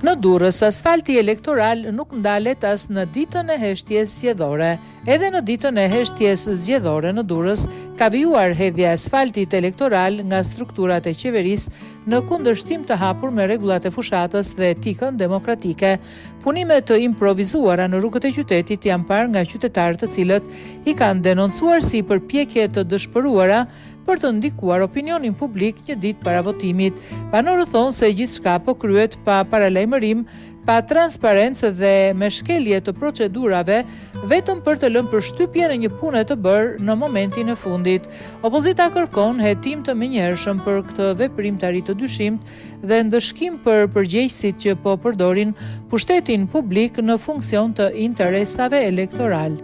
Në Durrës, asfalti elektoral nuk ndalet as në ditën e heshtjes zgjedhore. Edhe në ditën e heshtjes zgjedhore në Durrës ka vijuar hedhja e asfaltit elektoral nga strukturat e qeverisë në kundërshtim të hapur me rregullat e fushatës dhe etikën demokratike. Punime të improvizuara në rrugët e qytetit janë parë nga qytetarët të cilët i kanë denoncuar si përpjekje të dëshpëruara për të ndikuar opinionin publik një ditë para votimit. Banorët thonë se gjithçka po kryhet pa paralajmërim, pa transparencë dhe me shkelje të procedurave, vetëm për të lënë përshtypje në një punë të bërë në momentin e fundit. Opozita kërkon hetim të menjëhershëm për këtë veprimtari të dyshimt dhe ndëshkim për përgjegjësit që po përdorin pushtetin publik në funksion të interesave elektoral.